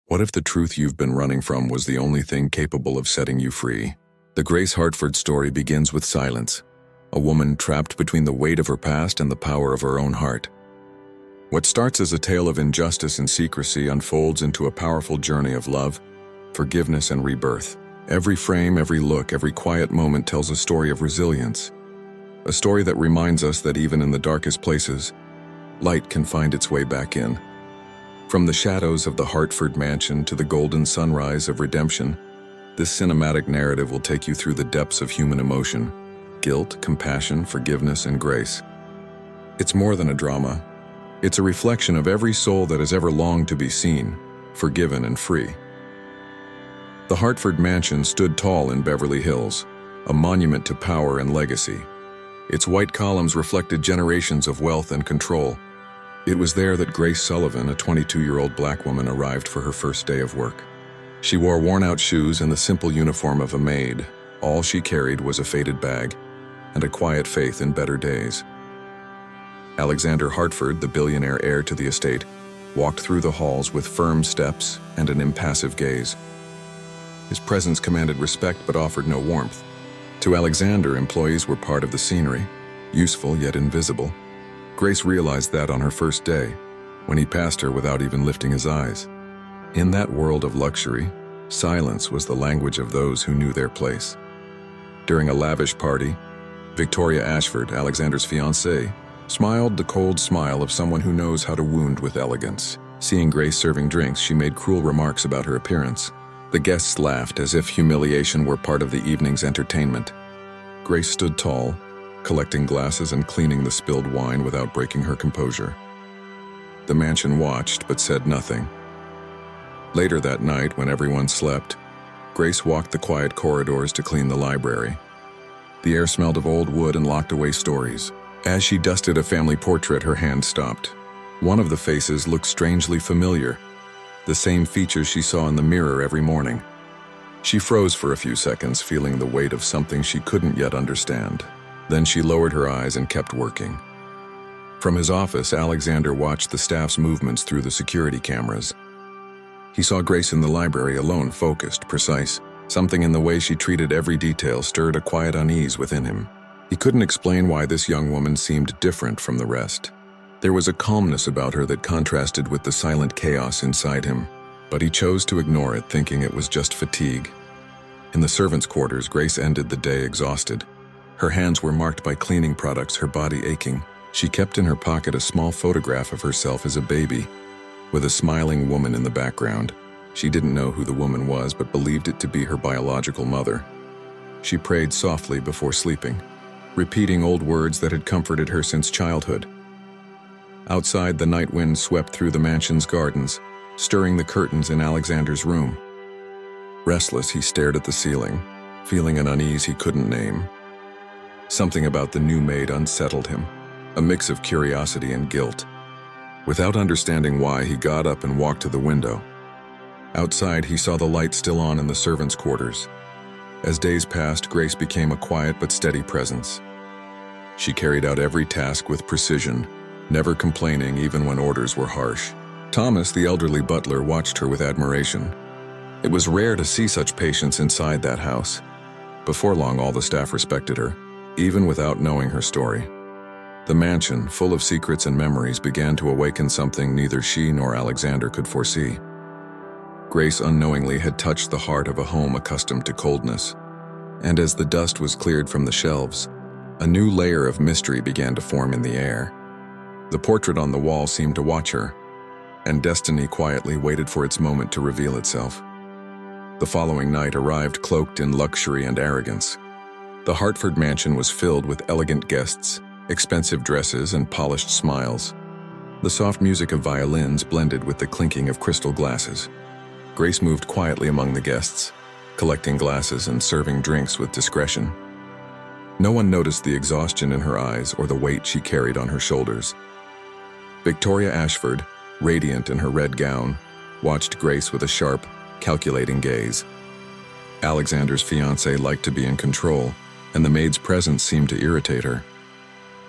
What if the truth you've been running from was the only thing capable of setting you free? The Grace Hartford story begins with silence, a woman trapped between the weight of her past and the power of her own heart. What starts as a tale of injustice and secrecy unfolds into a powerful journey of love, forgiveness, and rebirth. Every frame, every look, every quiet moment tells a story of resilience, a story that reminds us that even in the darkest places, light can find its way back in. From the shadows of the Hartford mansion to the golden sunrise of redemption, this cinematic narrative will take you through the depths of human emotion, guilt, compassion, forgiveness, and grace. It's more than a drama. It's a reflection of every soul that has ever longed to be seen, forgiven, and free. The Hartford mansion stood tall in Beverly Hills, a monument to power and legacy. Its white columns reflected generations of wealth and control. It was there that Grace Sullivan, a 22-year-old black woman, arrived for her first day of work. She wore worn-out shoes and the simple uniform of a maid. All she carried was a faded bag and a quiet faith in better days. Alexander Hartford, the billionaire heir to the estate, walked through the halls with firm steps and an impassive gaze. His presence commanded respect but offered no warmth. To Alexander, employees were part of the scenery, useful yet invisible. Grace realized that on her first day, when he passed her without even lifting his eyes. In that world of luxury, silence was the language of those who knew their place. During a lavish party, Victoria Ashford, Alexander's fiancée, smiled the cold smile of someone who knows how to wound with elegance. Seeing Grace serving drinks, she made cruel remarks about her appearance. The guests laughed as if humiliation were part of the evening's entertainment. Grace stood tall, collecting glasses and cleaning the spilled wine without breaking her composure. The mansion watched but said nothing. Later that night, when everyone slept, Grace walked the quiet corridors to clean the library. The air smelled of old wood and locked away stories. As she dusted a family portrait, her hand stopped. One of the faces looked strangely familiar, the same features she saw in the mirror every morning. She froze for a few seconds, feeling the weight of something she couldn't yet understand. Then she lowered her eyes and kept working. From his office, Alexander watched the staff's movements through the security cameras. He saw Grace in the library, alone, focused, precise. Something in the way she treated every detail stirred a quiet unease within him. He couldn't explain why this young woman seemed different from the rest. There was a calmness about her that contrasted with the silent chaos inside him, but he chose to ignore it, thinking it was just fatigue. In the servants' quarters, Grace ended the day exhausted. Her hands were marked by cleaning products, her body aching. She kept in her pocket a small photograph of herself as a baby, with a smiling woman in the background. She didn't know who the woman was, but believed it to be her biological mother. She prayed softly before sleeping, repeating old words that had comforted her since childhood. Outside, the night wind swept through the mansion's gardens, stirring the curtains in Alexander's room. Restless, he stared at the ceiling, feeling an unease he couldn't name. Something about the new maid unsettled him, a mix of curiosity and guilt. Without understanding why, he got up and walked to the window. Outside, he saw the light still on in the servants' quarters. As days passed, Grace became a quiet but steady presence. She carried out every task with precision, never complaining even when orders were harsh. Thomas, the elderly butler, watched her with admiration. It was rare to see such patience inside that house. Before long, all the staff respected her, even without knowing her story. The mansion, full of secrets and memories, began to awaken something neither she nor Alexander could foresee. Grace unknowingly had touched the heart of a home accustomed to coldness. And as the dust was cleared from the shelves, a new layer of mystery began to form in the air. The portrait on the wall seemed to watch her, and destiny quietly waited for its moment to reveal itself. The following night arrived cloaked in luxury and arrogance. The Hartford mansion was filled with elegant guests, expensive dresses, and polished smiles. The soft music of violins blended with the clinking of crystal glasses. Grace moved quietly among the guests, collecting glasses and serving drinks with discretion. No one noticed the exhaustion in her eyes or the weight she carried on her shoulders. Victoria Ashford, radiant in her red gown, watched Grace with a sharp, calculating gaze. Alexander's fiancée liked to be in control, and the maid's presence seemed to irritate her.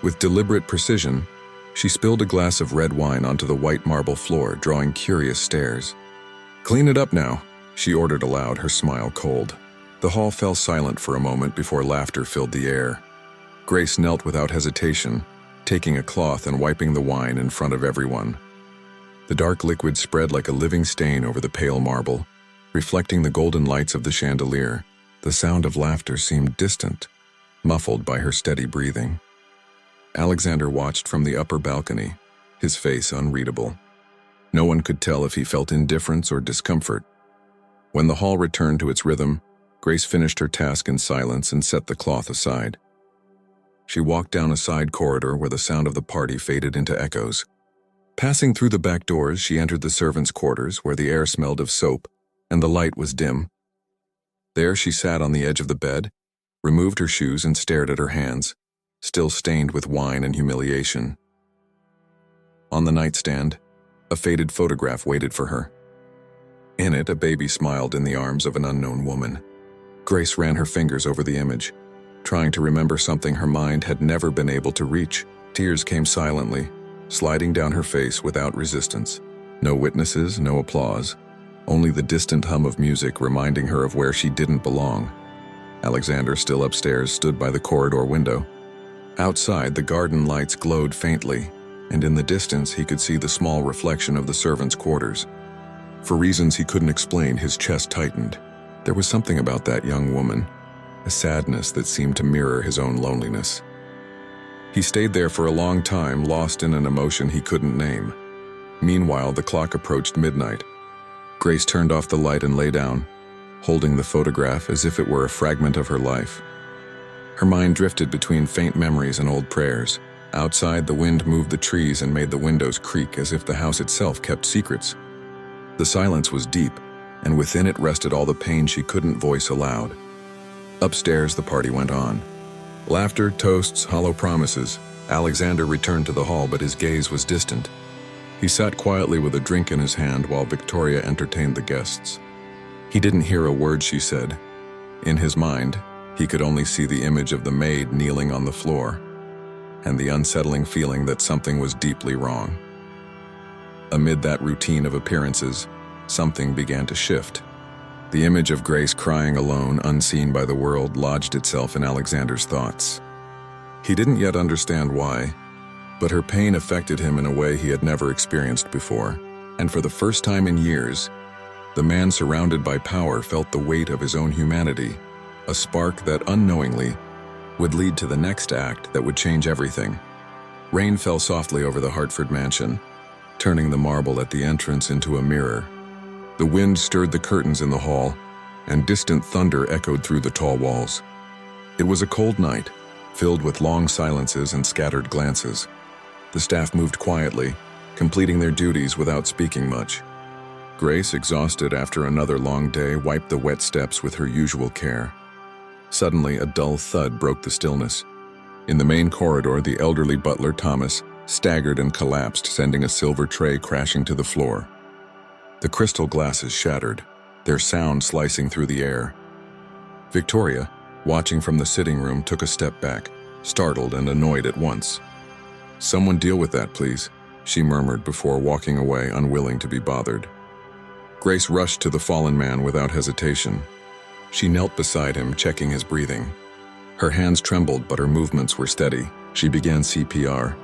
With deliberate precision, she spilled a glass of red wine onto the white marble floor, drawing curious stares. "Clean it up now," she ordered aloud, her smile cold. The hall fell silent for a moment before laughter filled the air. Grace knelt without hesitation, taking a cloth and wiping the wine in front of everyone. The dark liquid spread like a living stain over the pale marble, reflecting the golden lights of the chandelier. The sound of laughter seemed distant, muffled by her steady breathing. Alexander watched from the upper balcony, his face unreadable. No one could tell if he felt indifference or discomfort. When the hall returned to its rhythm, Grace finished her task in silence and set the cloth aside. She walked down a side corridor where the sound of the party faded into echoes. Passing through the back doors, she entered the servants' quarters where the air smelled of soap and the light was dim. There she sat on the edge of the bed, removed her shoes and stared at her hands, still stained with wine and humiliation. On the nightstand, a faded photograph waited for her. In it, a baby smiled in the arms of an unknown woman. Grace ran her fingers over the image, trying to remember something her mind had never been able to reach. Tears came silently, sliding down her face without resistance. No witnesses, no applause, only the distant hum of music reminding her of where she didn't belong. Alexander, still upstairs, stood by the corridor window. Outside, the garden lights glowed faintly, and in the distance he could see the small reflection of the servants' quarters. For reasons he couldn't explain, his chest tightened. There was something about that young woman, a sadness that seemed to mirror his own loneliness. He stayed there for a long time, lost in an emotion he couldn't name. Meanwhile, the clock approached midnight. Grace turned off the light and lay down, holding the photograph as if it were a fragment of her life. Her mind drifted between faint memories and old prayers. Outside, the wind moved the trees and made the windows creak as if the house itself kept secrets. The silence was deep, and within it rested all the pain she couldn't voice aloud. Upstairs, the party went on. Laughter, toasts, hollow promises. Alexander returned to the hall, but his gaze was distant. He sat quietly with a drink in his hand while Victoria entertained the guests. He didn't hear a word she said. In his mind, he could only see the image of the maid kneeling on the floor, and the unsettling feeling that something was deeply wrong. Amid that routine of appearances, something began to shift. The image of Grace crying alone, unseen by the world, lodged itself in Alexander's thoughts. He didn't yet understand why, but her pain affected him in a way he had never experienced before, and for the first time in years, the man surrounded by power felt the weight of his own humanity, a spark that unknowingly would lead to the next act that would change everything. Rain fell softly over the Hartford mansion, turning the marble at the entrance into a mirror. The wind stirred the curtains in the hall, and distant thunder echoed through the tall walls. It was a cold night, filled with long silences and scattered glances. The staff moved quietly, completing their duties without speaking much. Grace, exhausted after another long day, wiped the wet steps with her usual care. Suddenly, a dull thud broke the stillness. In the main corridor, the elderly butler, Thomas, staggered and collapsed, sending a silver tray crashing to the floor. The crystal glasses shattered, their sound slicing through the air. Victoria, watching from the sitting room, took a step back, startled and annoyed at once. "Someone deal with that, please," she murmured before walking away, unwilling to be bothered. Grace rushed to the fallen man without hesitation. She knelt beside him, checking his breathing. Her hands trembled, but her movements were steady. She began CPR,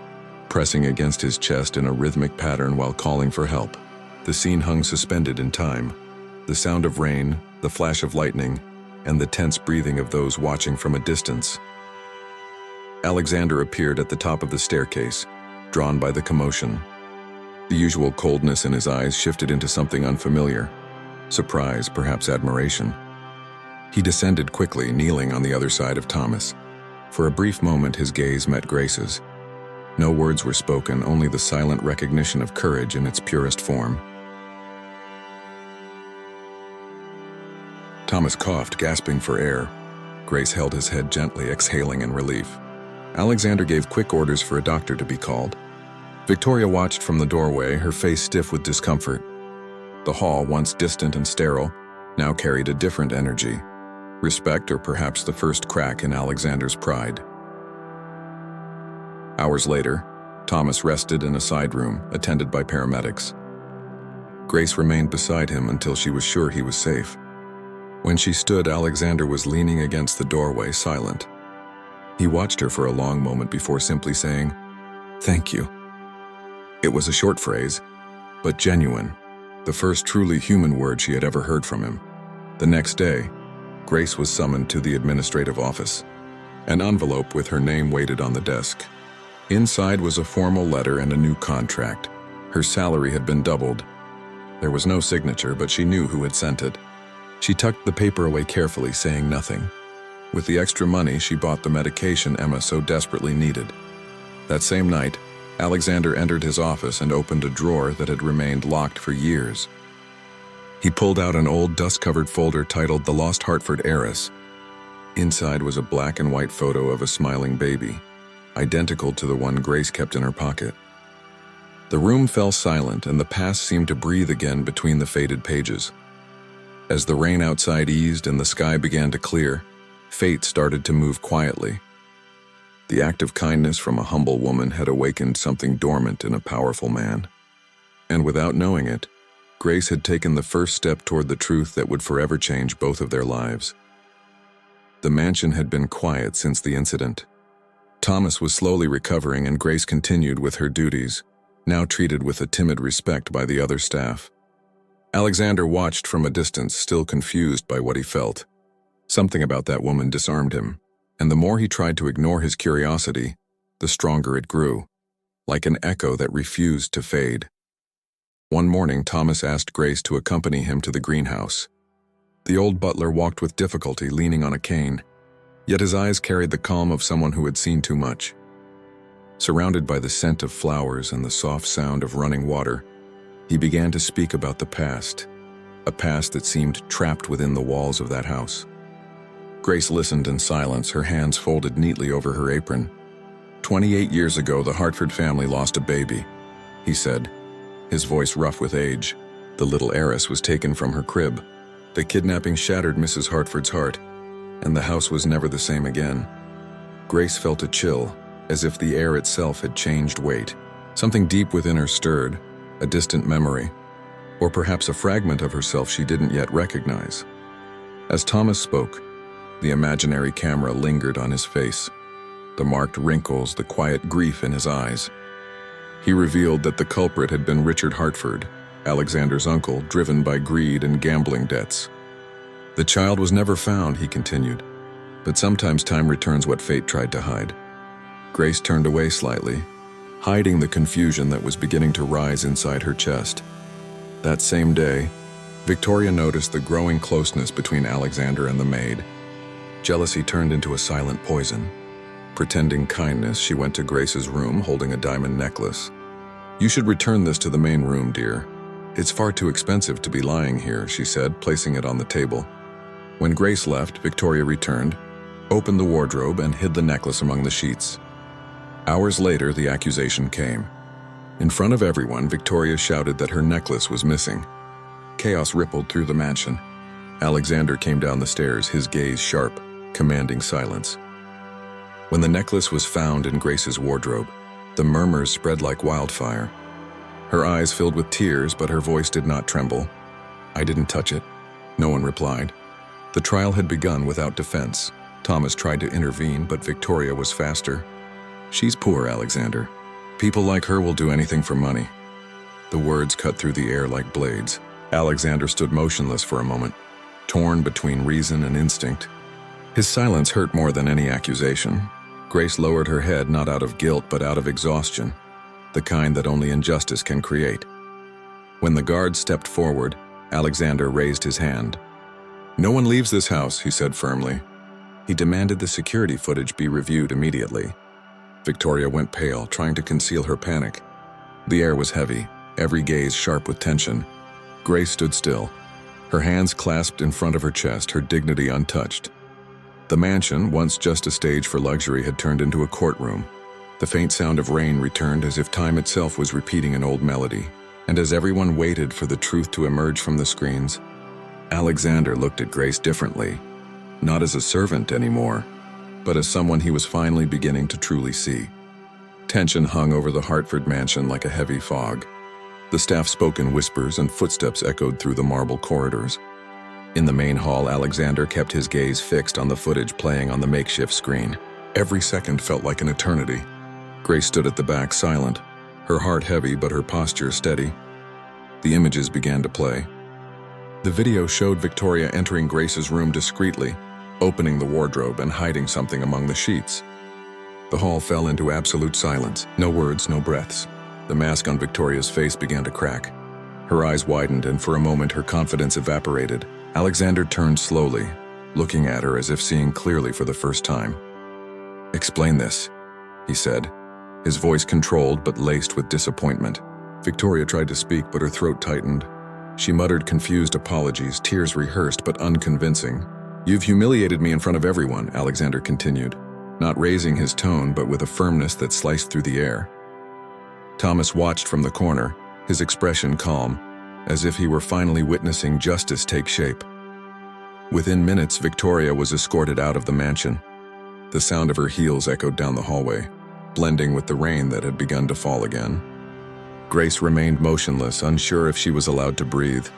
pressing against his chest in a rhythmic pattern while calling for help. The scene hung suspended in time. The sound of rain, the flash of lightning, and the tense breathing of those watching from a distance. Alexander appeared at the top of the staircase, drawn by the commotion. The usual coldness in his eyes shifted into something unfamiliar. Surprise, perhaps admiration. He descended quickly, kneeling on the other side of Thomas. For a brief moment, his gaze met Grace's. No words were spoken, only the silent recognition of courage in its purest form. Thomas coughed, gasping for air. Grace held his head gently, exhaling in relief. Alexander gave quick orders for a doctor to be called. Victoria watched from the doorway, her face stiff with discomfort. The hall, once distant and sterile, now carried a different energy. Respect, or perhaps the first crack in Alexander's pride. Hours later, Thomas rested in a side room, attended by paramedics. Grace remained beside him until she was sure he was safe. When she stood, Alexander was leaning against the doorway, silent. He watched her for a long moment before simply saying, "Thank you." It was a short phrase, but genuine, the first truly human word she had ever heard from him. The next day, Grace was summoned to the administrative office. An envelope with her name waited on the desk. Inside was a formal letter and a new contract. Her salary had been doubled. There was no signature, but she knew who had sent it. She tucked the paper away carefully, saying nothing. With the extra money, she bought the medication Emma so desperately needed. That same night, Alexander entered his office and opened a drawer that had remained locked for years. He pulled out an old dust-covered folder titled "The Lost Hartford Heiress." Inside was a black and white photo of a smiling baby, identical to the one Grace kept in her pocket. The room fell silent, and the past seemed to breathe again between the faded pages. As the rain outside eased and the sky began to clear, fate started to move quietly. The act of kindness from a humble woman had awakened something dormant in a powerful man. And without knowing it, Grace had taken the first step toward the truth that would forever change both of their lives. The mansion had been quiet since the incident. Thomas was slowly recovering, and Grace continued with her duties, now treated with a timid respect by the other staff. Alexander watched from a distance, still confused by what he felt. Something about that woman disarmed him, and the more he tried to ignore his curiosity, the stronger it grew, like an echo that refused to fade. One morning, Thomas asked Grace to accompany him to the greenhouse. The old butler walked with difficulty, leaning on a cane, yet his eyes carried the calm of someone who had seen too much. Surrounded by the scent of flowers and the soft sound of running water, he began to speak about the past, a past that seemed trapped within the walls of that house. Grace listened in silence, her hands folded neatly over her apron. 28 years ago, the Hartford family lost a baby, he said, his voice rough with age. The little heiress was taken from her crib. The kidnapping shattered Mrs. Hartford's heart, and the house was never the same again. Grace felt a chill, as if the air itself had changed weight. Something deep within her stirred, a distant memory, or perhaps a fragment of herself she didn't yet recognize. As Thomas spoke, the imaginary camera lingered on his face, the marked wrinkles, the quiet grief in his eyes. He revealed that the culprit had been Richard Hartford, Alexander's uncle, driven by greed and gambling debts. The child was never found, he continued, but sometimes time returns what fate tried to hide. Grace turned away slightly, hiding the confusion that was beginning to rise inside her chest. That same day, Victoria noticed the growing closeness between Alexander and the maid. Jealousy turned into a silent poison. Pretending kindness, she went to Grace's room holding a diamond necklace. "You should return this to the main room, dear. It's far too expensive to be lying here," she said, placing it on the table. When Grace left, Victoria returned, opened the wardrobe, and hid the necklace among the sheets. Hours later, the accusation came. In front of everyone, Victoria shouted that her necklace was missing. Chaos rippled through the mansion. Alexander came down the stairs, his gaze sharp, commanding silence. When the necklace was found in Grace's wardrobe, the murmurs spread like wildfire. Her eyes filled with tears, but her voice did not tremble. "I didn't touch it," no one replied. The trial had begun without defense. Thomas tried to intervene, but Victoria was faster. "She's poor, Alexander. People like her will do anything for money." The words cut through the air like blades. Alexander stood motionless for a moment, torn between reason and instinct. His silence hurt more than any accusation. Grace lowered her head, not out of guilt but out of exhaustion, the kind that only injustice can create. When the guard stepped forward, Alexander raised his hand. "No one leaves this house," he said firmly. He demanded the security footage be reviewed immediately. Victoria went pale, trying to conceal her panic. The air was heavy, every gaze sharp with tension. Grace stood still, her hands clasped in front of her chest, her dignity untouched. The mansion, once just a stage for luxury, had turned into a courtroom. The faint sound of rain returned as if time itself was repeating an old melody. And as everyone waited for the truth to emerge from the screens, Alexander looked at Grace differently, not as a servant anymore, but as someone he was finally beginning to truly see. Tension hung over the Hartford mansion like a heavy fog. The staff spoke in whispers and footsteps echoed through the marble corridors. In the main hall, Alexander kept his gaze fixed on the footage playing on the makeshift screen. Every second felt like an eternity. Grace stood at the back, silent, her heart heavy but her posture steady. The images began to play. The video showed Victoria entering Grace's room discreetly, opening the wardrobe and hiding something among the sheets. The hall fell into absolute silence. No words, no breaths. The mask on Victoria's face began to crack. Her eyes widened, and for a moment her confidence evaporated. Alexander turned slowly, looking at her as if seeing clearly for the first time. "Explain this," he said, his voice controlled but laced with disappointment. Victoria tried to speak, but her throat tightened. She muttered confused apologies, tears rehearsed but unconvincing. "You've humiliated me in front of everyone," Alexander continued, not raising his tone but with a firmness that sliced through the air. Thomas watched from the corner, his expression calm, as if he were finally witnessing justice take shape. Within minutes, Victoria was escorted out of the mansion. The sound of her heels echoed down the hallway, blending with the rain that had begun to fall again. Grace remained motionless, unsure if she was allowed to breathe.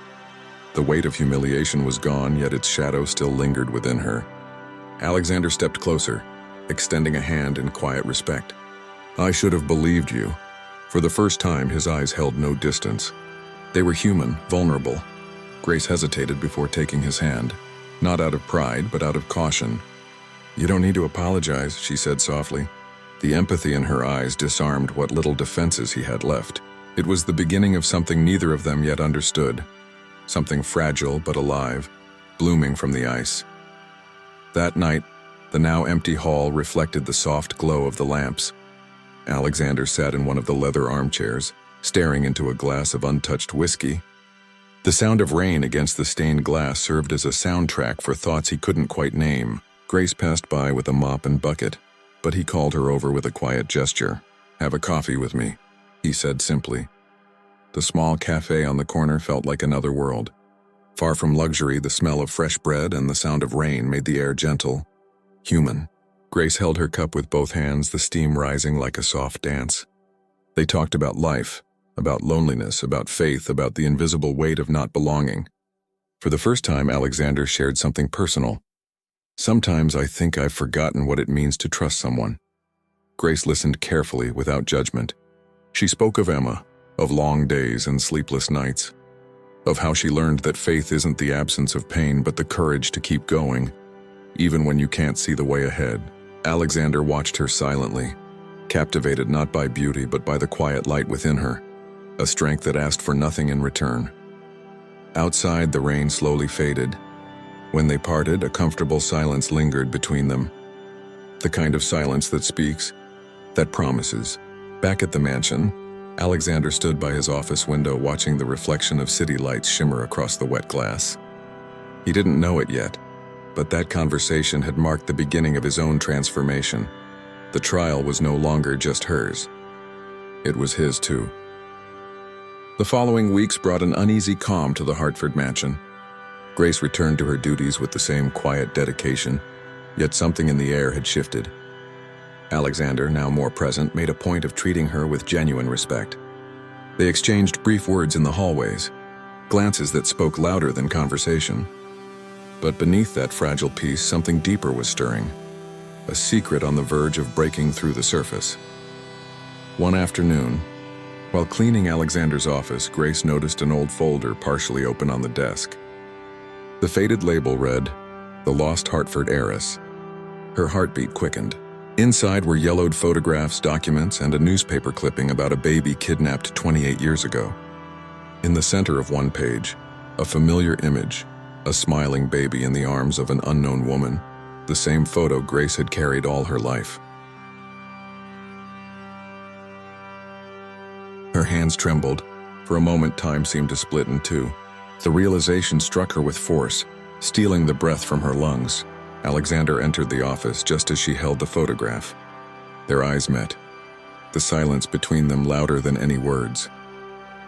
The weight of humiliation was gone, yet its shadow still lingered within her. Alexander stepped closer, extending a hand in quiet respect. "I should have believed you." For the first time, his eyes held no distance. They were human, vulnerable. Grace hesitated before taking his hand, not out of pride, but out of caution. "You don't need to apologize," she said softly. The empathy in her eyes disarmed what little defenses he had left. It was the beginning of something neither of them yet understood, something fragile but alive, blooming from the ice. That night, the now empty hall reflected the soft glow of the lamps. Alexander sat in one of the leather armchairs, staring into a glass of untouched whiskey. The sound of rain against the stained glass served as a soundtrack for thoughts he couldn't quite name. Grace passed by with a mop and bucket, but he called her over with a quiet gesture. "Have a coffee with me," he said simply. The small cafe on the corner felt like another world. Far from luxury, the smell of fresh bread and the sound of rain made the air gentle, human. Grace held her cup with both hands, the steam rising like a soft dance. They talked about life, about loneliness, about faith, about the invisible weight of not belonging. For the first time, Alexander shared something personal. "Sometimes I think I've forgotten what it means to trust someone." Grace listened carefully, without judgment. She spoke of Emma, of long days and sleepless nights, of how she learned that faith isn't the absence of pain but the courage to keep going, even when you can't see the way ahead. Alexander watched her silently, captivated not by beauty but by the quiet light within her, a strength that asked for nothing in return. Outside, the rain slowly faded. When they parted, a comfortable silence lingered between them. The kind of silence that speaks, that promises. Back at the mansion, Alexander stood by his office window watching the reflection of city lights shimmer across the wet glass. He didn't know it yet, but that conversation had marked the beginning of his own transformation. The trial was no longer just hers. It was his too. The following weeks brought an uneasy calm to the Hartford mansion. Grace returned to her duties with the same quiet dedication, yet something in the air had shifted. Alexander, now more present, made a point of treating her with genuine respect. They exchanged brief words in the hallways, glances that spoke louder than conversation. But beneath that fragile peace, something deeper was stirring, a secret on the verge of breaking through the surface. One afternoon, while cleaning Alexander's office, Grace noticed an old folder partially open on the desk. The faded label read, "The Lost Hartford Heiress." Her heartbeat quickened. Inside were yellowed photographs, documents, and a newspaper clipping about a baby kidnapped 28 years ago. In the center of one page, a familiar image, a smiling baby in the arms of an unknown woman, the same photo Grace had carried all her life. Her hands trembled. For a moment, time seemed to split in two. The realization struck her with force, stealing the breath from her lungs. Alexander entered the office just as she held the photograph. Their eyes met, the silence between them louder than any words.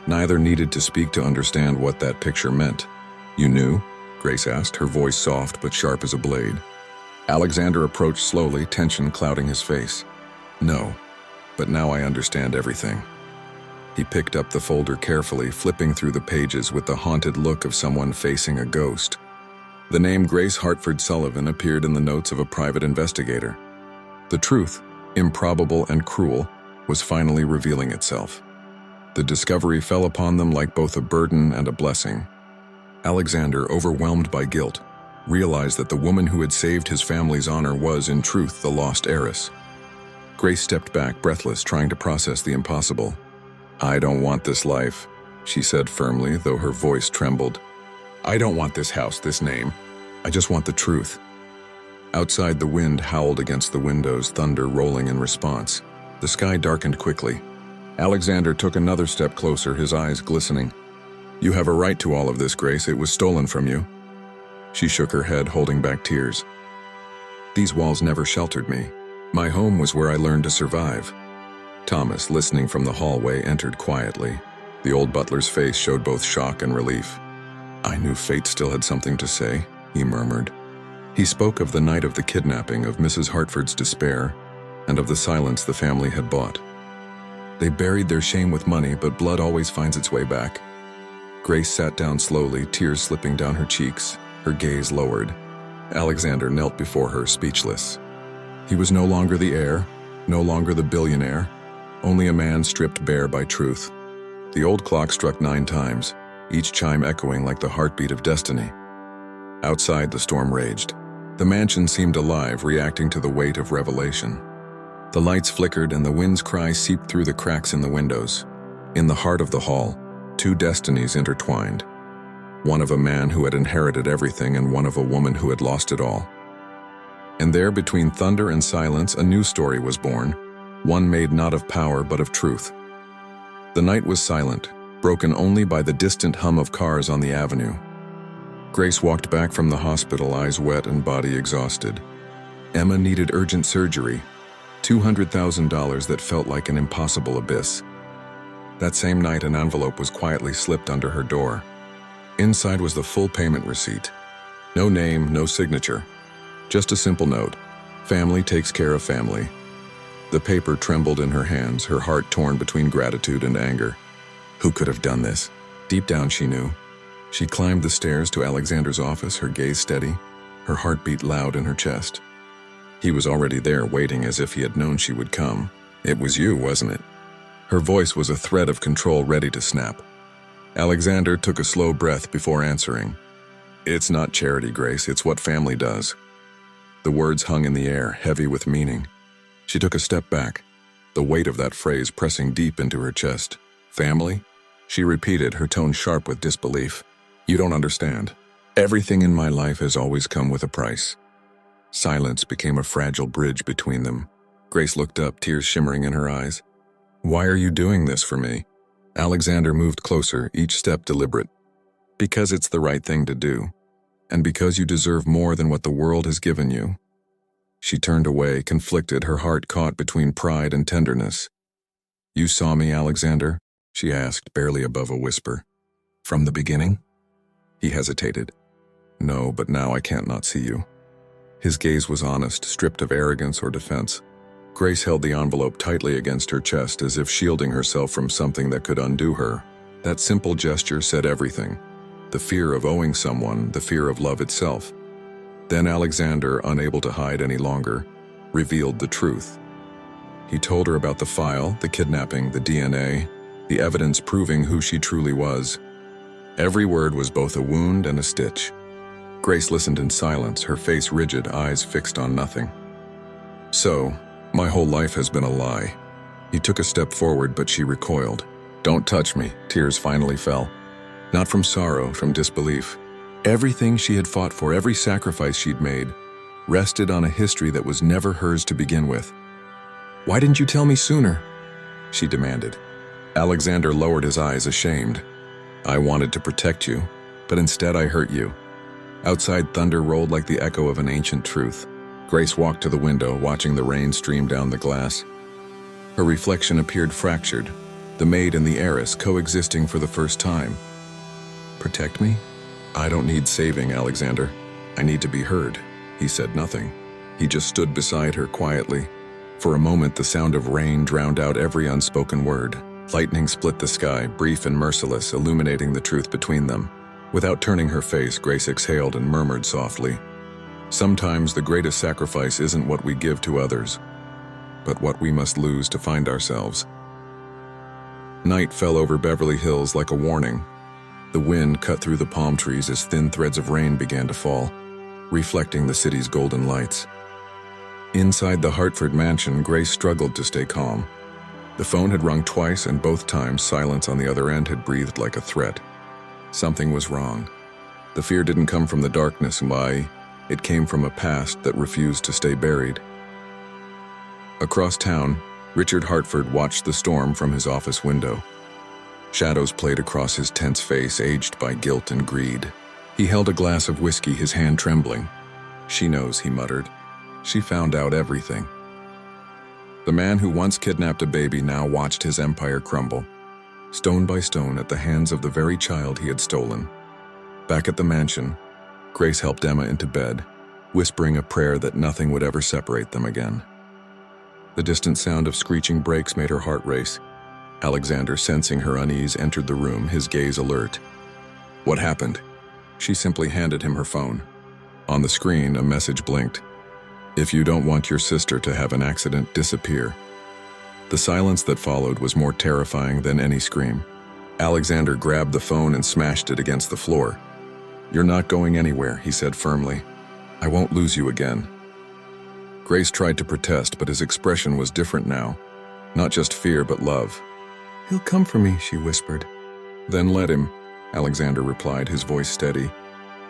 Neither needed to speak to understand what that picture meant. "You knew?" Grace asked, her voice soft but sharp as a blade. Alexander approached slowly, tension clouding his face. "No, but now I understand everything." He picked up the folder carefully, flipping through the pages with the haunted look of someone facing a ghost. The name Grace Hartford Sullivan appeared in the notes of a private investigator. The truth, improbable and cruel, was finally revealing itself. The discovery fell upon them like both a burden and a blessing. Alexander, overwhelmed by guilt, realized that the woman who had saved his family's honor was, in truth, the lost heiress. Grace stepped back, breathless, trying to process the impossible. "I don't want this life," she said firmly, though her voice trembled. "I don't want this house, this name. I just want the truth." Outside, the wind howled against the windows, thunder rolling in response. The sky darkened quickly. Alexander took another step closer, his eyes glistening. "You have a right to all of this, Grace. It was stolen from you." She shook her head, holding back tears. "These walls never sheltered me. My home was where I learned to survive." Thomas, listening from the hallway, entered quietly. The old butler's face showed both shock and relief. "I knew fate still had something to say," he murmured. He spoke of the night of the kidnapping, of Mrs. Hartford's despair, and of the silence the family had bought. "They buried their shame with money, but blood always finds its way back." Grace sat down slowly, tears slipping down her cheeks, her gaze lowered. Alexander knelt before her, speechless. He was no longer the heir, no longer the billionaire, only a man stripped bare by truth. The old clock struck 9 times, each chime echoing like the heartbeat of destiny. Outside, the storm raged. The mansion seemed alive, reacting to the weight of revelation. The lights flickered and the wind's cry seeped through the cracks in the windows. In the heart of the hall, 2 destinies intertwined. One of a man who had inherited everything and one of a woman who had lost it all. And there, between thunder and silence, a new story was born, one made not of power but of truth. The night was silent, broken only by the distant hum of cars on the avenue. Grace walked back from the hospital, eyes wet and body exhausted. Emma needed urgent surgery, $200,000 that felt like an impossible abyss. That same night, an envelope was quietly slipped under her door. Inside was the full payment receipt. No name, no signature. Just a simple note. Family takes care of family. The paper trembled in her hands, her heart torn between gratitude and anger. Who could have done this? Deep down she knew. She climbed the stairs to Alexander's office, her gaze steady, her heartbeat loud in her chest. He was already there, waiting as if he had known she would come. "It was you, wasn't it?" Her voice was a thread of control ready to snap. Alexander took a slow breath before answering. "It's not charity, Grace, it's what family does." The words hung in the air, heavy with meaning. She took a step back, the weight of that phrase pressing deep into her chest. "Family?" She repeated, her tone sharp with disbelief. "You don't understand. Everything in my life has always come with a price." Silence became a fragile bridge between them. Grace looked up, tears shimmering in her eyes. "Why are you doing this for me?" Alexander moved closer, each step deliberate. "Because it's the right thing to do. And because you deserve more than what the world has given you." She turned away, conflicted, her heart caught between pride and tenderness. "You saw me, Alexander?" she asked, barely above a whisper. "From the beginning?" He hesitated. "No, but now I can't not see you." His gaze was honest, stripped of arrogance or defense. Grace held the envelope tightly against her chest, as if shielding herself from something that could undo her. That simple gesture said everything. The fear of owing someone, the fear of love itself. Then Alexander, unable to hide any longer, revealed the truth. He told her about the file, the kidnapping, the DNA, the evidence proving who she truly was. Every word was both a wound and a stitch. Grace listened in silence, her face rigid, eyes fixed on nothing. "So, my whole life has been a lie." He took a step forward, but she recoiled. "Don't touch me." Tears finally fell. Not from sorrow, from disbelief. Everything she had fought for, every sacrifice she'd made, rested on a history that was never hers to begin with. "Why didn't you tell me sooner?" she demanded. Alexander lowered his eyes, ashamed. "I wanted to protect you, but instead I hurt you." Outside, thunder rolled like the echo of an ancient truth. Grace walked to the window, watching the rain stream down the glass. Her reflection appeared fractured, the maid and the heiress coexisting for the first time. "Protect me? I don't need saving, Alexander. I need to be heard." He said nothing. He just stood beside her quietly. For a moment, the sound of rain drowned out every unspoken word. Lightning split the sky, brief and merciless, illuminating the truth between them. Without turning her face, Grace exhaled and murmured softly, "Sometimes the greatest sacrifice isn't what we give to others, but what we must lose to find ourselves." Night fell over Beverly Hills like a warning. The wind cut through the palm trees as thin threads of rain began to fall, reflecting the city's golden lights. Inside the Hartford mansion, Grace struggled to stay calm. The phone had rung twice, and both times silence on the other end had breathed like a threat. Something was wrong. The fear didn't come from the darkness. Why? It came from a past that refused to stay buried. Across town, Richard Hartford watched the storm from his office window. Shadows played across his tense face, aged by guilt and greed. He held a glass of whiskey, his hand trembling. "She knows," he muttered. "She found out everything." The man who once kidnapped a baby now watched his empire crumble, stone by stone at the hands of the very child he had stolen. Back at the mansion, Grace helped Emma into bed, whispering a prayer that nothing would ever separate them again. The distant sound of screeching brakes made her heart race. Alexander, sensing her unease, entered the room, his gaze alert. "What happened?" She simply handed him her phone. On the screen, a message blinked. "If you don't want your sister to have an accident, disappear." The silence that followed was more terrifying than any scream. Alexander grabbed the phone and smashed it against the floor. "You're not going anywhere," he said firmly. "I won't lose you again." Grace tried to protest, but his expression was different now. Not just fear, but love. "He'll come for me," she whispered. "Then let him," Alexander replied, his voice steady.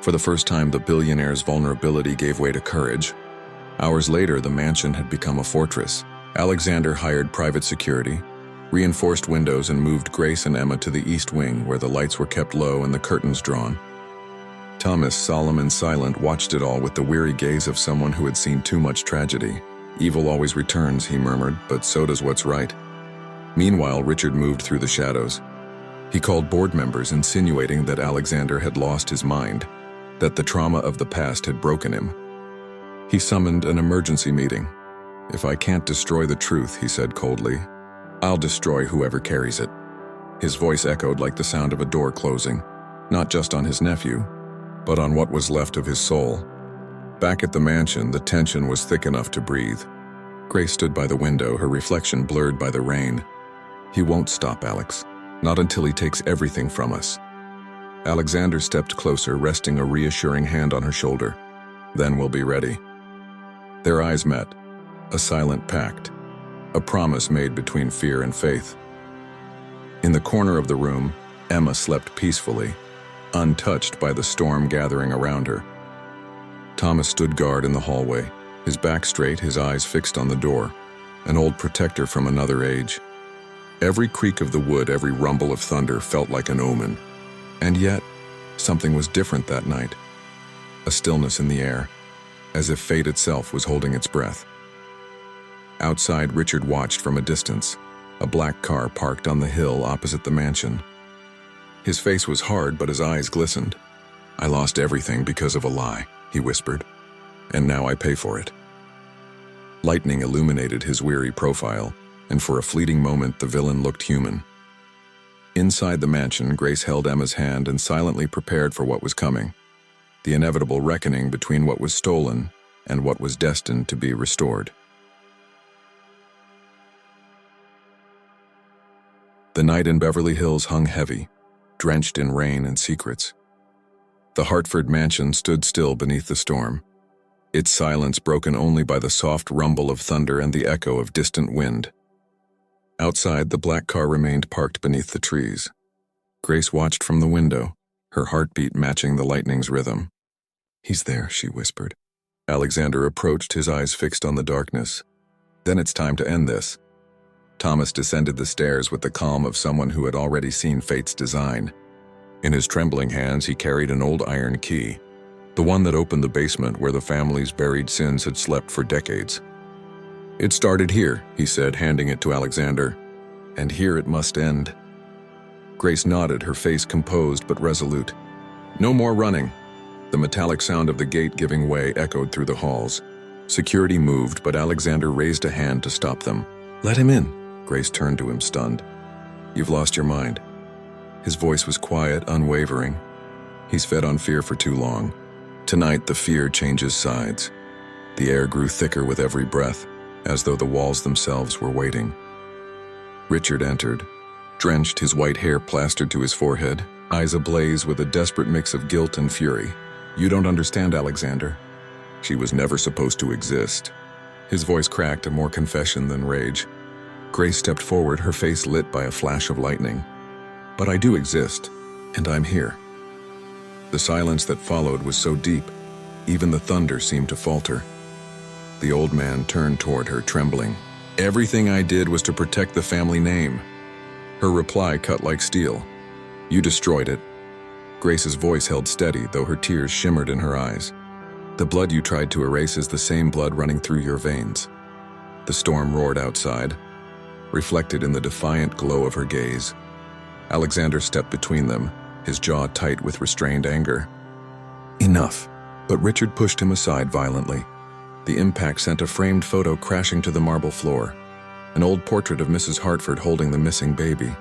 For the first time, the billionaire's vulnerability gave way to courage. Hours later, the mansion had become a fortress. Alexander hired private security, reinforced windows, and moved Grace and Emma to the east wing, where the lights were kept low and the curtains drawn. Thomas, solemn and silent, watched it all with the weary gaze of someone who had seen too much tragedy. "Evil always returns," he murmured, "but so does what's right." Meanwhile, Richard moved through the shadows. He called board members, insinuating that Alexander had lost his mind, that the trauma of the past had broken him. He summoned an emergency meeting. "If I can't destroy the truth," he said coldly, "I'll destroy whoever carries it." His voice echoed like the sound of a door closing, not just on his nephew, but on what was left of his soul. Back at the mansion, the tension was thick enough to breathe. Grace stood by the window, her reflection blurred by the rain. "He won't stop, Alex. Not until he takes everything from us." Alexander stepped closer, resting a reassuring hand on her shoulder. "Then we'll be ready." Their eyes met, a silent pact, a promise made between fear and faith. In the corner of the room, Emma slept peacefully, untouched by the storm gathering around her. Thomas stood guard in the hallway, his back straight, his eyes fixed on the door, an old protector from another age. Every creak of the wood, every rumble of thunder felt like an omen. And yet, something was different that night. A stillness in the air, as if fate itself was holding its breath. Outside, Richard watched from a distance, a black car parked on the hill opposite the mansion. His face was hard, but his eyes glistened. "I lost everything because of a lie," he whispered, "and now I pay for it." Lightning illuminated his weary profile, and for a fleeting moment the villain looked human. Inside the mansion, Grace held Emma's hand and silently prepared for what was coming, the inevitable reckoning between what was stolen and what was destined to be restored. The night in Beverly Hills hung heavy, drenched in rain and secrets. The Hartford mansion stood still beneath the storm, its silence broken only by the soft rumble of thunder and the echo of distant wind. Outside, the black car remained parked beneath the trees. Grace watched from the window, her heartbeat matching the lightning's rhythm. "He's there," she whispered. Alexander approached, his eyes fixed on the darkness. "Then it's time to end this." Thomas descended the stairs with the calm of someone who had already seen fate's design. In his trembling hands, he carried an old iron key, the one that opened the basement where the family's buried sins had slept for decades. "It started here," he said, handing it to Alexander, "and here it must end." Grace nodded, her face composed but resolute. "No more running." The metallic sound of the gate giving way echoed through the halls. Security moved, but Alexander raised a hand to stop them. "Let him in." Grace turned to him, stunned. You've lost your mind." His voice was quiet, unwavering. He's fed on fear for too long. Tonight, the fear changes sides. The air grew thicker with every breath, as though the walls themselves were waiting. Richard entered, drenched, his white hair plastered to his forehead, eyes ablaze with a desperate mix of guilt and fury. "You don't understand, Alexander. She was never supposed to exist." His voice cracked, a more confession than rage. Grace stepped forward, her face lit by a flash of lightning. "But I do exist, and I'm here." The silence that followed was so deep, even the thunder seemed to falter. The old man turned toward her, trembling. "Everything I did was to protect the family name." Her reply cut like steel. "You destroyed it." Grace's voice held steady, though her tears shimmered in her eyes. "The blood you tried to erase is the same blood running through your veins." The storm roared outside, reflected in the defiant glow of her gaze. Alexander stepped between them, his jaw tight with restrained anger. "Enough." But Richard pushed him aside violently. The impact sent a framed photo crashing to the marble floor, an old portrait of Mrs. Hartford holding the missing baby.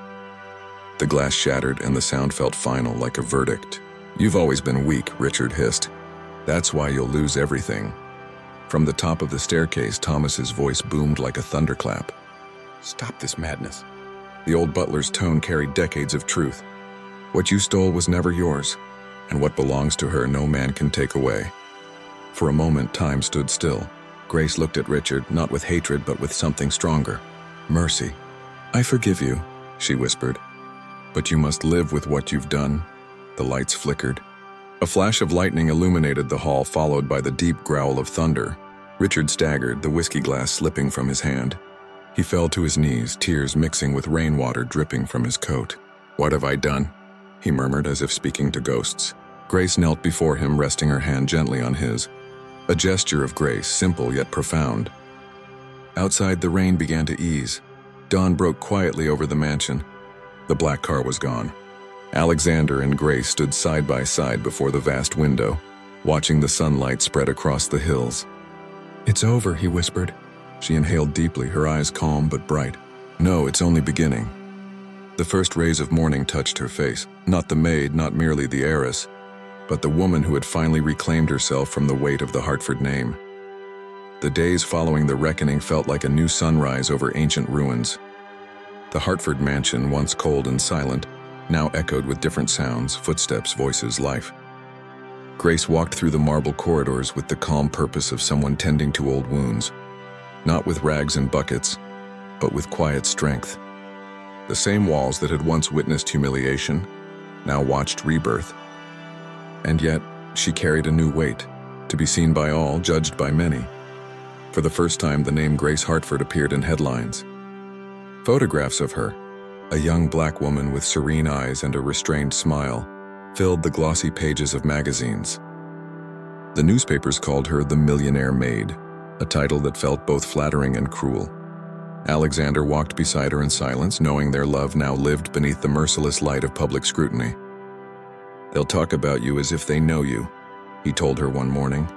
The glass shattered and the sound felt final, like a verdict. "You've always been weak," Richard hissed. "That's why you'll lose everything." From the top of the staircase, Thomas's voice boomed like a thunderclap. "Stop this madness." The old butler's tone carried decades of truth. "What you stole was never yours, and what belongs to her no man can take away." For a moment, time stood still. Grace looked at Richard, not with hatred but with something stronger. Mercy. "I forgive you," she whispered. "But you must live with what you've done." The lights flickered. A flash of lightning illuminated the hall, followed by the deep growl of thunder. Richard staggered, the whiskey glass slipping from his hand. He fell to his knees, tears mixing with rainwater dripping from his coat. "What have I done?" he murmured, as if speaking to ghosts. Grace knelt before him, resting her hand gently on his. A gesture of grace, simple yet profound. Outside, the rain began to ease. Dawn broke quietly over the mansion. The black car was gone. Alexander and Grace stood side by side before the vast window, watching the sunlight spread across the hills. "It's over," he whispered. She inhaled deeply, her eyes calm but bright. "No, it's only beginning." The first rays of morning touched her face, not the maid, not merely the heiress, but the woman who had finally reclaimed herself from the weight of the Hartford name. The days following the reckoning felt like a new sunrise over ancient ruins. The Hartford mansion, once cold and silent, now echoed with different sounds, footsteps, voices, life. Grace walked through the marble corridors with the calm purpose of someone tending to old wounds, not with rags and buckets, but with quiet strength. The same walls that had once witnessed humiliation now watched rebirth. And yet, she carried a new weight, to be seen by all, judged by many. For the first time, the name Grace Hartford appeared in headlines. Photographs of her, a young black woman with serene eyes and a restrained smile, filled the glossy pages of magazines. The newspapers called her the Millionaire Maid, a title that felt both flattering and cruel. Alexander walked beside her in silence, knowing their love now lived beneath the merciless light of public scrutiny. "They'll talk about you as if they know you," he told her one morning.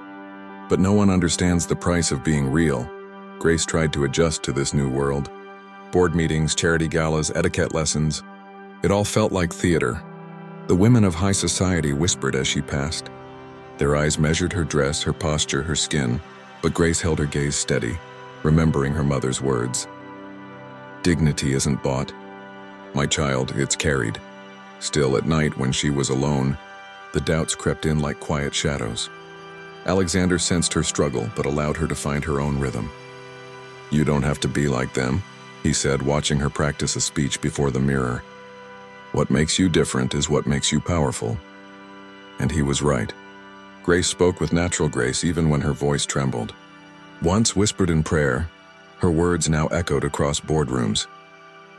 "But no one understands the price of being real." Grace tried to adjust to this new world. Board meetings, charity galas, etiquette lessons. It all felt like theater. The women of high society whispered as she passed. Their eyes measured her dress, her posture, her skin, but Grace held her gaze steady, remembering her mother's words. "Dignity isn't bought. My child, it's carried." Still, at night, when she was alone, the doubts crept in like quiet shadows. Alexander sensed her struggle, but allowed her to find her own rhythm. "You don't have to be like them," he said, watching her practice a speech before the mirror. "What makes you different is what makes you powerful." And he was right. Grace spoke with natural grace even when her voice trembled. Once whispered in prayer, her words now echoed across boardrooms.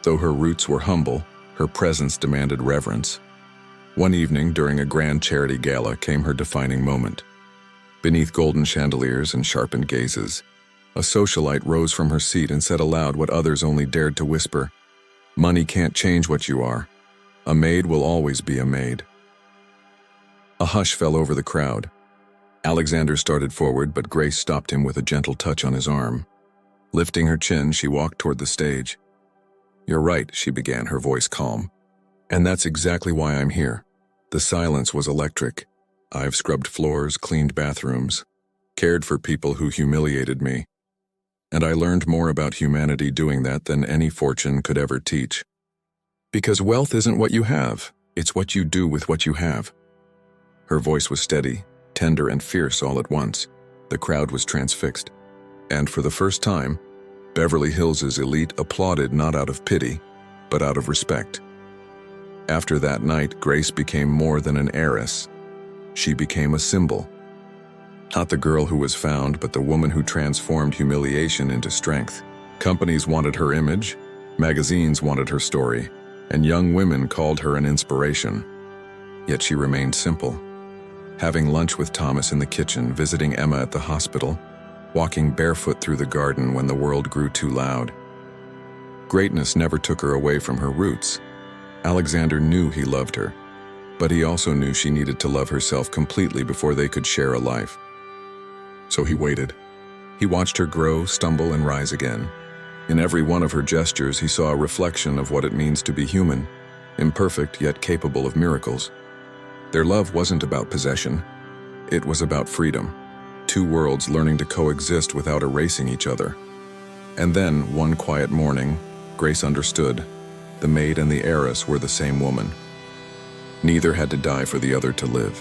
Though her roots were humble, her presence demanded reverence. One evening, during a grand charity gala, came her defining moment. Beneath golden chandeliers and sharpened gazes, a socialite rose from her seat and said aloud what others only dared to whisper. "Money can't change what you are. A maid will always be a maid." A hush fell over the crowd. Alexander started forward, but Grace stopped him with a gentle touch on his arm. Lifting her chin, she walked toward the stage. "You're right," she began, her voice calm. "And that's exactly why I'm here." The silence was electric. I've scrubbed floors, cleaned bathrooms, cared for people who humiliated me. And I learned more about humanity doing that than any fortune could ever teach. Because wealth isn't what you have, it's what you do with what you have. Her voice was steady, tender and fierce all at once. The crowd was transfixed. And for the first time, Beverly Hills's elite applauded not out of pity, but out of respect. After that night, Grace became more than an heiress. She became a symbol. Not the girl who was found, but the woman who transformed humiliation into strength. Companies wanted her image, magazines wanted her story, and young women called her an inspiration. Yet she remained simple. Having lunch with Thomas in the kitchen, visiting Emma at the hospital, walking barefoot through the garden when the world grew too loud. Greatness never took her away from her roots. Alexander knew he loved her, but he also knew she needed to love herself completely before they could share a life. So he waited. He watched her grow, stumble, and rise again. In every one of her gestures, he saw a reflection of what it means to be human, imperfect yet capable of miracles. Their love wasn't about possession. It was about freedom. Two worlds learning to coexist without erasing each other. And then, one quiet morning, Grace understood. The maid and the heiress were the same woman. Neither had to die for the other to live.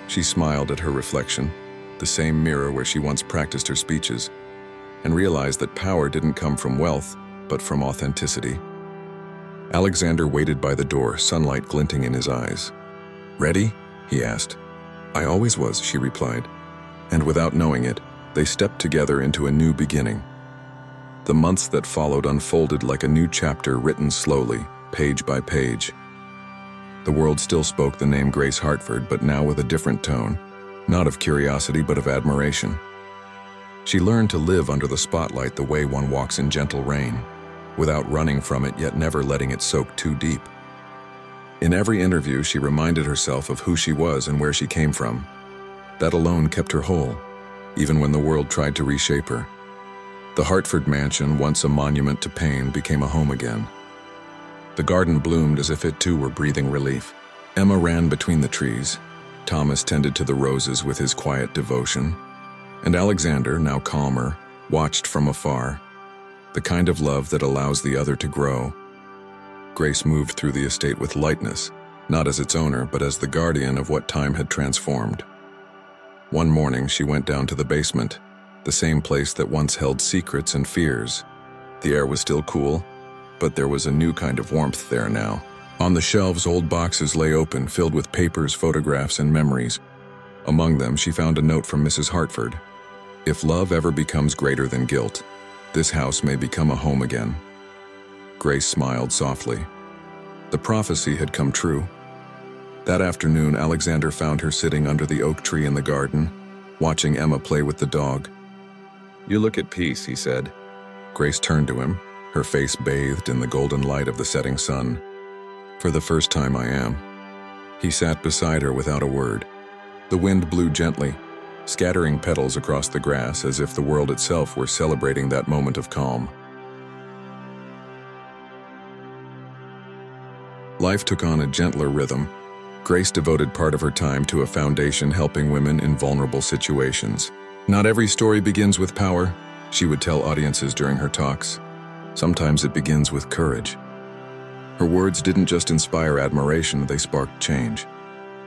She smiled at her reflection, the same mirror where she once practiced her speeches, and realized that power didn't come from wealth, but from authenticity. Alexander waited by the door, sunlight glinting in his eyes. "Ready?" he asked. "I always was," she replied. And without knowing it, they stepped together into a new beginning. The months that followed unfolded like a new chapter written slowly, page by page. The world still spoke the name Grace Hartford, but now with a different tone, not of curiosity but of admiration. She learned to live under the spotlight the way one walks in gentle rain, without running from it yet never letting it soak too deep. In every interview, she reminded herself of who she was and where she came from. That alone kept her whole, even when the world tried to reshape her. The Hartford mansion, once a monument to pain, became a home again. The garden bloomed as if it too were breathing relief. Emma ran between the trees. Thomas tended to the roses with his quiet devotion. And Alexander, now calmer, watched from afar. The kind of love that allows the other to grow. Grace moved through the estate with lightness, not as its owner, but as the guardian of what time had transformed. One morning, she went down to the basement, the same place that once held secrets and fears. The air was still cool, but there was a new kind of warmth there now. On the shelves, old boxes lay open, filled with papers, photographs, and memories. Among them, she found a note from Mrs. Hartford. "If love ever becomes greater than guilt, this house may become a home again." Grace smiled softly. The prophecy had come true. That afternoon, Alexander found her sitting under the oak tree in the garden, watching Emma play with the dog. "You look at peace," he said. Grace turned to him, her face bathed in the golden light of the setting sun. "For the first time I am." He sat beside her without a word. The wind blew gently, scattering petals across the grass as if the world itself were celebrating that moment of calm. Life took on a gentler rhythm. Grace devoted part of her time to a foundation helping women in vulnerable situations. "Not every story begins with power," she would tell audiences during her talks. "Sometimes it begins with courage." Her words didn't just inspire admiration, they sparked change.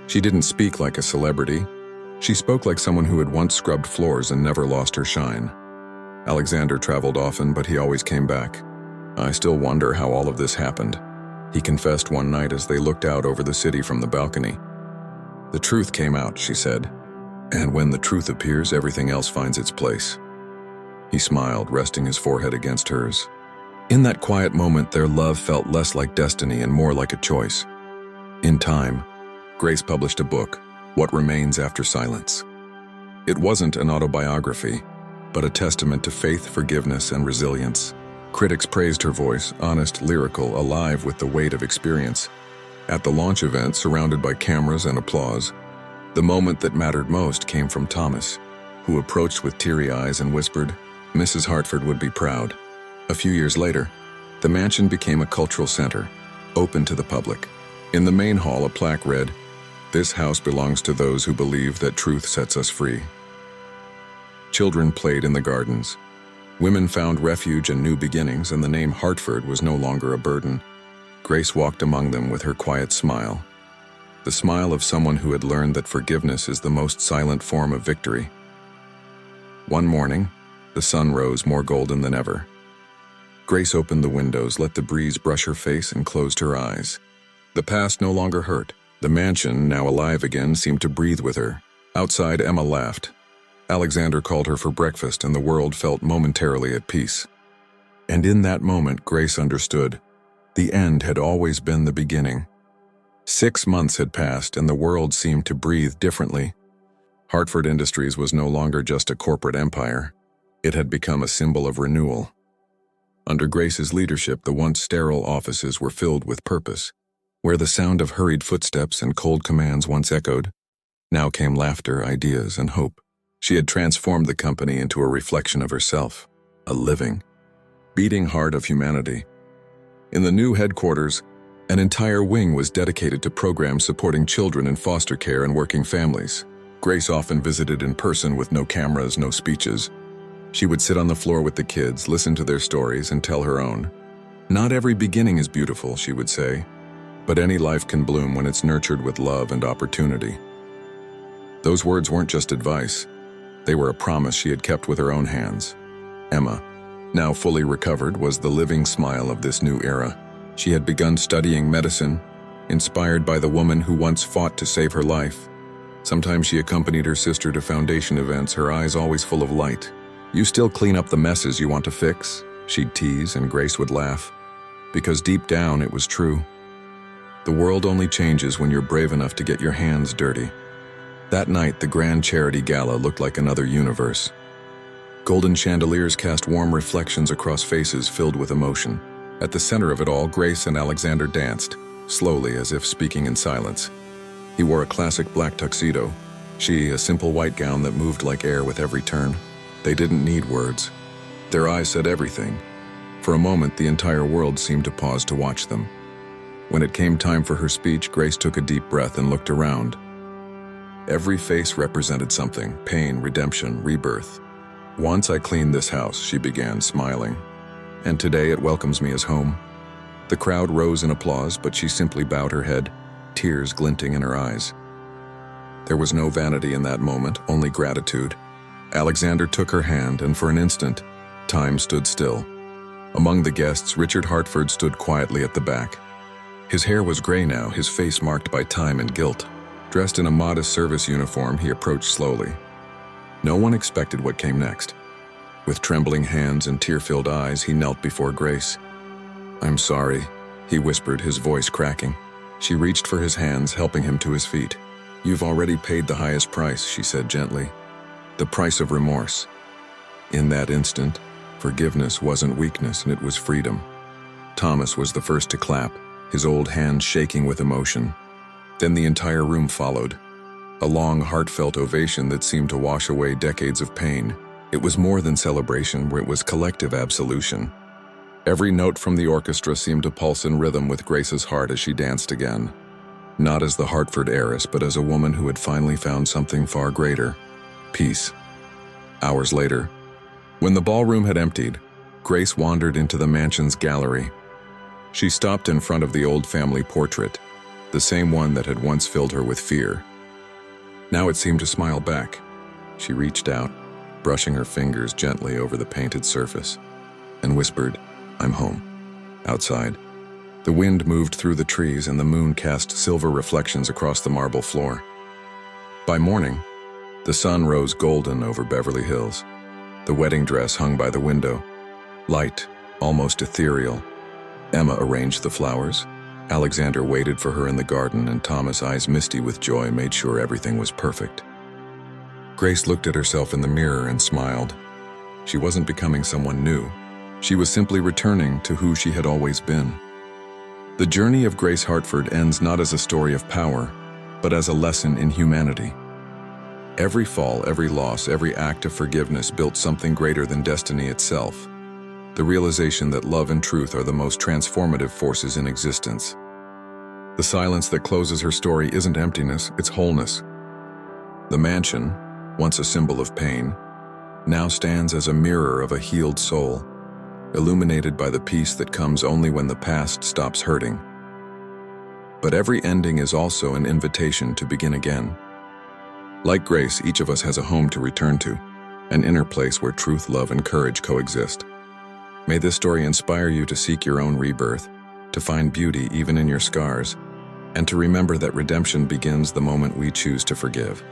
She didn't speak like a celebrity. She spoke like someone who had once scrubbed floors and never lost her shine. Alexander traveled often, but he always came back. "I still wonder how all of this happened," he confessed one night as they looked out over the city from the balcony. "The truth came out," she said. "And when the truth appears, everything else finds its place." He smiled, resting his forehead against hers. In that quiet moment, their love felt less like destiny and more like a choice. In time, Grace published a book, What Remains After Silence. It wasn't an autobiography, but a testament to faith, forgiveness, and resilience. Critics praised her voice, honest, lyrical, alive with the weight of experience. At the launch event, surrounded by cameras and applause, the moment that mattered most came from Thomas, who approached with teary eyes and whispered, "Mrs. Hartford would be proud." A few years later, The mansion became a cultural center, open to the public. In the main hall, a plaque read, "This house belongs to those who believe that truth sets us free." Children played in the gardens. Women found refuge and new beginnings, and the name Hartford was no longer a burden. Grace walked among them with her quiet smile. The smile of someone who had learned that forgiveness is the most silent form of victory. One morning, the sun rose more golden than ever. Grace opened the windows, let the breeze brush her face, and closed her eyes. The past no longer hurt. The mansion, now alive again, seemed to breathe with her. Outside, Emma laughed. Alexander called her for breakfast, and the world felt momentarily at peace. And in that moment, Grace understood. The end had always been the beginning. 6 months had passed, and the world seemed to breathe differently. Hartford Industries was no longer just a corporate empire. It had become a symbol of renewal. Under Grace's leadership, the once sterile offices were filled with purpose. Where the sound of hurried footsteps and cold commands once echoed, now came laughter, ideas, and hope. She had transformed the company into a reflection of herself, a living, beating heart of humanity. In the new headquarters, an entire wing was dedicated to programs supporting children in foster care and working families. Grace often visited in person with no cameras, no speeches. She would sit on the floor with the kids, listen to their stories, and tell her own. "Not every beginning is beautiful," she would say, "but any life can bloom when it's nurtured with love and opportunity." Those words weren't just advice. They were a promise she had kept with her own hands. Emma, now fully recovered, was the living smile of this new era. She had begun studying medicine, inspired by the woman who once fought to save her life. Sometimes she accompanied her sister to foundation events, her eyes always full of light. "You still clean up the messes you want to fix?" she'd tease, and Grace would laugh. Because deep down it was true. The world only changes when you're brave enough to get your hands dirty. That night, the grand charity gala looked like another universe. Golden chandeliers cast warm reflections across faces filled with emotion. At the center of it all, Grace and Alexander danced, slowly as if speaking in silence. He wore a classic black tuxedo, she a simple white gown that moved like air with every turn. They didn't need words. Their eyes said everything. For a moment, the entire world seemed to pause to watch them. When it came time for her speech, Grace took a deep breath and looked around. Every face represented something: pain, redemption, rebirth. "Once I cleaned this house," she began, smiling, "and today it welcomes me as home." The crowd rose in applause, but she simply bowed her head, tears glinting in her eyes. There was no vanity in that moment, only gratitude. Alexander took her hand, and for an instant, time stood still. Among the guests, Richard Hartford stood quietly at the back. His hair was gray now, his face marked by time and guilt. Dressed in a modest service uniform, he approached slowly. No one expected what came next. With trembling hands and tear-filled eyes, he knelt before Grace. "I'm sorry," he whispered, his voice cracking. She reached for his hands, helping him to his feet. "You've already paid the highest price," she said gently. "The price of remorse." In that instant, forgiveness wasn't weakness, and it was freedom. Thomas was the first to clap, his old hands shaking with emotion. Then the entire room followed. A long, heartfelt ovation that seemed to wash away decades of pain. It was more than celebration, it was collective absolution. Every note from the orchestra seemed to pulse in rhythm with Grace's heart as she danced again. Not as the Hartford heiress, but as a woman who had finally found something far greater: peace. Hours later, when the ballroom had emptied, Grace wandered into the mansion's gallery. She stopped in front of the old family portrait, the same one that had once filled her with fear. Now it seemed to smile back. She reached out, brushing her fingers gently over the painted surface, and whispered, "I'm home." Outside, the wind moved through the trees and the moon cast silver reflections across the marble floor. By morning, the sun rose golden over Beverly Hills. The wedding dress hung by the window, light, almost ethereal. Emma arranged the flowers. Alexander waited for her in the garden, and Thomas, eyes misty with joy, made sure everything was perfect. Grace looked at herself in the mirror and smiled. She wasn't becoming someone new. She was simply returning to who she had always been. The journey of Grace Hartford ends not as a story of power, but as a lesson in humanity. Every fall, every loss, every act of forgiveness built something greater than destiny itself. the realization that love and truth are the most transformative forces in existence. The silence that closes her story isn't emptiness, it's wholeness. The mansion, once a symbol of pain, now stands as a mirror of a healed soul, illuminated by the peace that comes only when the past stops hurting. But every ending is also an invitation to begin again. Like Grace, each of us has a home to return to, an inner place where truth, love, and courage coexist. May this story inspire you to seek your own rebirth, to find beauty even in your scars, and to remember that redemption begins the moment we choose to forgive.